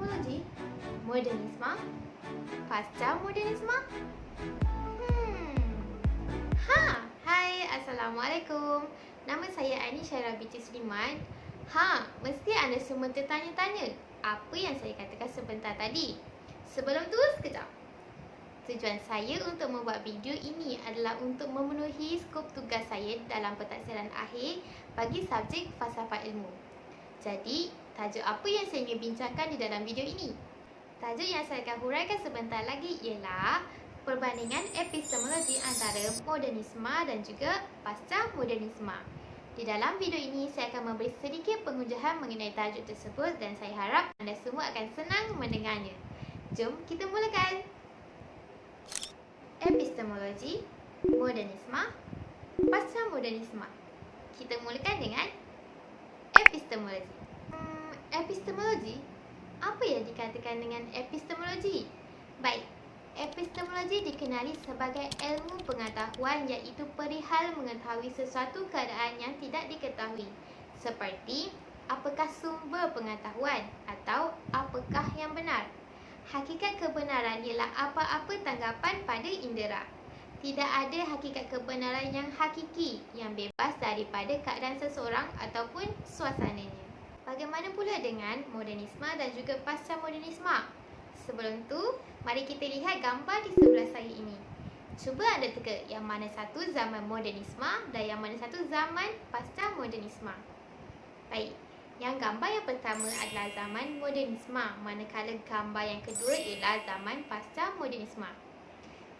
epistemologi, modernisme, pasca modernisme. Hai, Assalamualaikum. Nama saya Aini Syara binti Suliman. Mesti anda semua tertanya-tanya apa yang saya katakan sebentar tadi. Sebelum tu, sekejap. Tujuan saya untuk membuat video ini adalah untuk memenuhi skop tugas saya dalam pentaksiran akhir bagi subjek falsafah ilmu. Jadi, tajuk apa yang saya ingin bincangkan di dalam video ini? Tajuk yang saya akan huraikan sebentar lagi ialah perbandingan epistemologi antara modernisme dan juga pasca modernisme. Di dalam video ini, saya akan memberi sedikit pengujahan mengenai tajuk tersebut dan saya harap anda semua akan senang mendengarnya. Jom kita mulakan. Epistemologi, modernisme, pasca modernisme. Kita mulakan dengan epistemologi. Epistemologi? Apa yang dikatakan dengan epistemologi? Baik, epistemologi dikenali sebagai ilmu pengetahuan iaitu perihal mengetahui sesuatu keadaan yang tidak diketahui, seperti apakah sumber pengetahuan atau apakah yang benar. Hakikat kebenaran ialah apa-apa tanggapan pada indera. Tidak ada hakikat kebenaran yang hakiki yang bebas daripada keadaan seseorang ataupun suasananya. Bagaimana pula dengan modernisme dan juga pasca modernisme? Sebelum tu, mari kita lihat gambar di sebelah saya ini. Cuba anda teka yang mana satu zaman modernisme dan yang mana satu zaman pasca modernisme. Baik, yang gambar yang pertama adalah zaman modernisme, manakala gambar yang kedua ialah zaman pasca modernisme.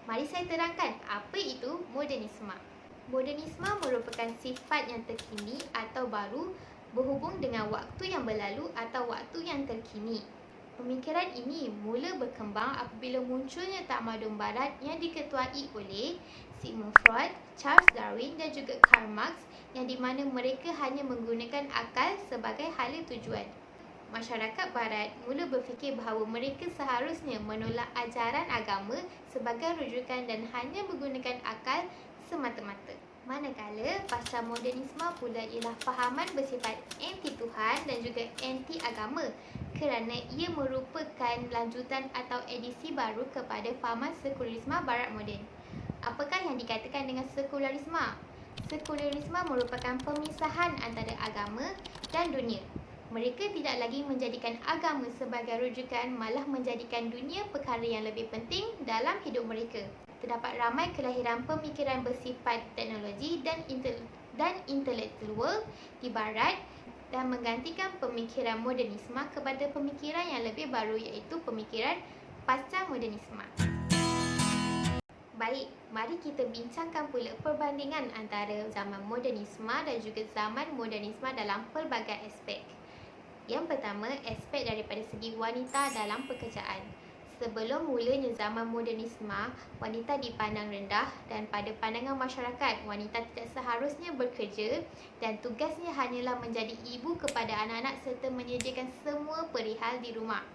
Mari saya terangkan apa itu modernisme. Modernisme merupakan sifat yang terkini atau baru berhubung dengan waktu yang berlalu atau waktu yang terkini. Pemikiran ini mula berkembang apabila munculnya tamadun barat yang diketuai oleh Sigmund Freud, Charles Darwin dan juga Karl Marx, yang di mana mereka hanya menggunakan akal sebagai hala tujuan. Masyarakat barat mula berfikir bahawa mereka seharusnya menolak ajaran agama sebagai rujukan dan hanya menggunakan akal semata-mata. Manakala pasca modernisme pula ialah fahaman bersifat anti Tuhan dan juga anti agama, kerana ia merupakan lanjutan atau edisi baru kepada fahaman sekularisme barat moden. Apakah yang dikatakan dengan sekularisme? Sekularisme merupakan pemisahan antara agama dan dunia. Mereka tidak lagi menjadikan agama sebagai rujukan, malah menjadikan dunia perkara yang lebih penting dalam hidup mereka. Terdapat ramai kelahiran pemikiran bersifat teknologi dan intelektual di barat dan menggantikan pemikiran modernisme kepada pemikiran yang lebih baru iaitu pemikiran pasca modernisme. Baik, mari kita bincangkan pula perbandingan antara zaman modernisme dan juga zaman modernisme dalam pelbagai aspek. Yang pertama, aspek daripada segi wanita dalam pekerjaan. Sebelum mulanya zaman modernisme, wanita dipandang rendah dan pada pandangan masyarakat, wanita tidak seharusnya bekerja dan tugasnya hanyalah menjadi ibu kepada anak-anak serta menyediakan semua perihal di rumah.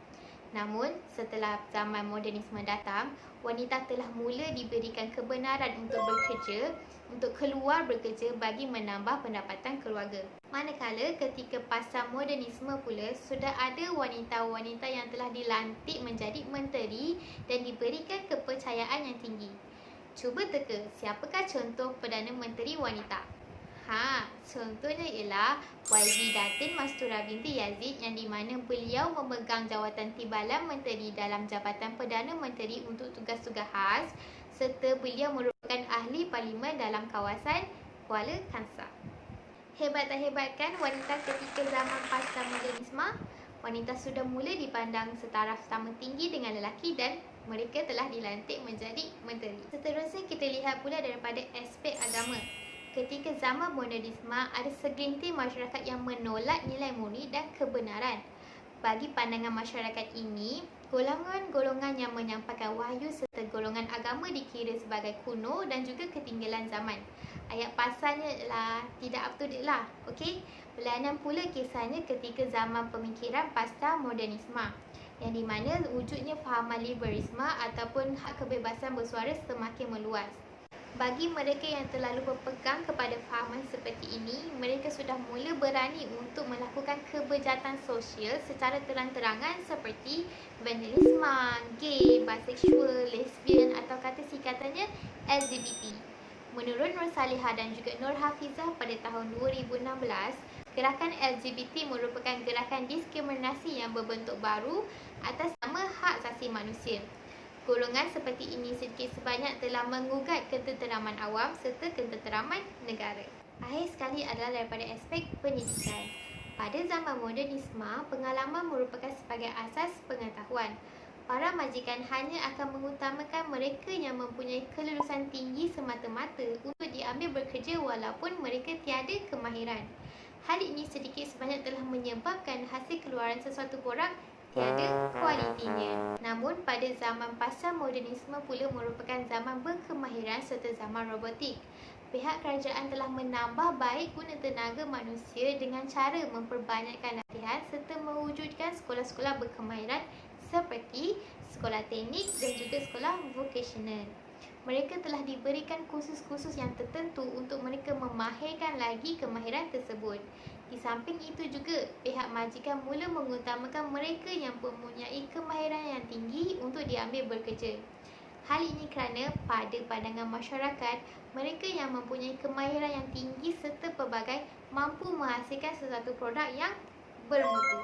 Namun, setelah zaman modernisme datang, wanita telah mula diberikan kebenaran untuk bekerja, untuk keluar bekerja bagi menambah pendapatan keluarga. Manakala ketika pasca modernisme pula, sudah ada wanita-wanita yang telah dilantik menjadi menteri dan diberikan kepercayaan yang tinggi. Cuba teka, siapakah contoh Perdana Menteri wanita? Contohnya ialah YB Datin Mastura binti Yazid, yang di mana beliau memegang jawatan timbalan menteri dalam Jabatan Perdana Menteri untuk tugas-tugas khas, serta beliau merupakan ahli parlimen dalam kawasan Kuala Kangsar. Hebat tak hebat kan wanita ketika zaman pasca modernisme? Wanita sudah mula dipandang setaraf sama tinggi dengan lelaki dan mereka telah dilantik menjadi menteri. Seterusnya kita lihat pula daripada aspek agama. Ketika zaman modernisme, ada segelintir masyarakat yang menolak nilai murni dan kebenaran. Bagi pandangan masyarakat ini, golongan-golongan yang menyampaikan wahyu serta golongan agama dikira sebagai kuno dan juga ketinggalan zaman. Ayat pasalnya lah tidak up to date lah, okey? Berlainan pula kisahnya ketika zaman pemikiran pasca modernisme, yang di mana wujudnya fahaman liberalisme ataupun hak kebebasan bersuara semakin meluas. Bagi mereka yang terlalu berpegang kepada fahaman seperti ini, mereka sudah mula berani untuk melakukan kebejahatan sosial secara terang-terangan seperti vandalisme, gay, bisexual, lesbian atau kata singkatannya LGBT. Menurut Nur Salihah dan juga Nur Hafizah pada tahun 2016, gerakan LGBT merupakan gerakan diskriminasi yang berbentuk baru atas nama hak asasi manusia. Golongan seperti ini sedikit sebanyak telah mengugat ketenteraman awam serta ketenteraman negara. Akhir sekali adalah daripada aspek pendidikan. Pada zaman modernisme, pengalaman merupakan sebagai asas pengetahuan. Para majikan hanya akan mengutamakan mereka yang mempunyai kelulusan tinggi semata-mata untuk diambil bekerja walaupun mereka tiada kemahiran. Hal ini sedikit sebanyak telah menyebabkan hasil keluaran sesuatu produk tiada kualitinya. Namun pada zaman pasca modernisme pula merupakan zaman berkemahiran serta zaman robotik. Pihak kerajaan telah menambah baik guna tenaga manusia dengan cara memperbanyakkan latihan serta mewujudkan sekolah-sekolah berkemahiran seperti sekolah teknik dan juga sekolah vokasional. Mereka telah diberikan kursus-kursus yang tertentu untuk mereka memahirkan lagi kemahiran tersebut. Di samping itu juga, pihak majikan mula mengutamakan mereka yang mempunyai kemahiran yang tinggi untuk diambil bekerja. Hal ini kerana pada pandangan masyarakat, mereka yang mempunyai kemahiran yang tinggi serta pelbagai mampu menghasilkan sesuatu produk yang bermutu.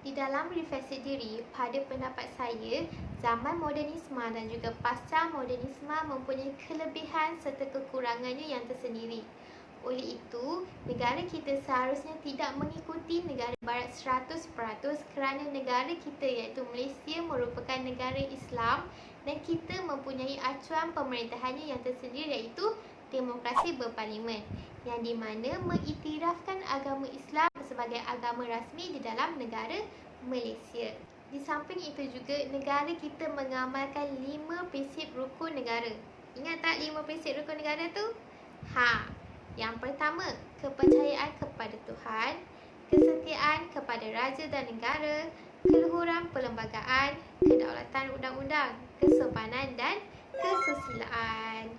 Di dalam refleksi diri, pada pendapat saya, zaman modernisme dan juga pasca modernisme mempunyai kelebihan serta kekurangannya yang tersendiri. Oleh itu, negara kita seharusnya tidak mengikuti negara barat 100% kerana negara kita iaitu Malaysia merupakan negara Islam dan kita mempunyai acuan pemerintahannya yang tersendiri iaitu demokrasi berparlimen yang di mana mengiktirafkan agama Islam sebagai agama rasmi di dalam negara Malaysia. Di samping itu juga, negara kita mengamalkan 5 prinsip rukun negara. Ingat tak 5 prinsip rukun negara tu? Yang pertama, kepercayaan kepada Tuhan, kesetiaan kepada raja dan negara, keluhuran perlembagaan, kedaulatan undang-undang, kesopanan dan kesusilaan.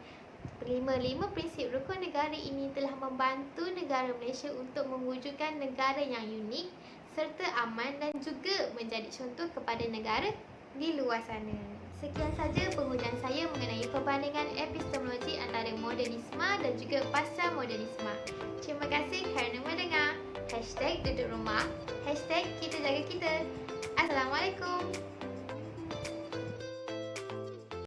5 prinsip rukun negara ini telah membantu negara Malaysia untuk mewujudkan negara yang unik serta aman dan juga menjadi contoh kepada negara di luar sana. Sekian saja pengujian saya mengenai perbandingan epistemologi antara modernisme dan juga pasca modernisme. Terima kasih kerana mendengar. #duduk rumah, #kita jaga kita. Assalamualaikum.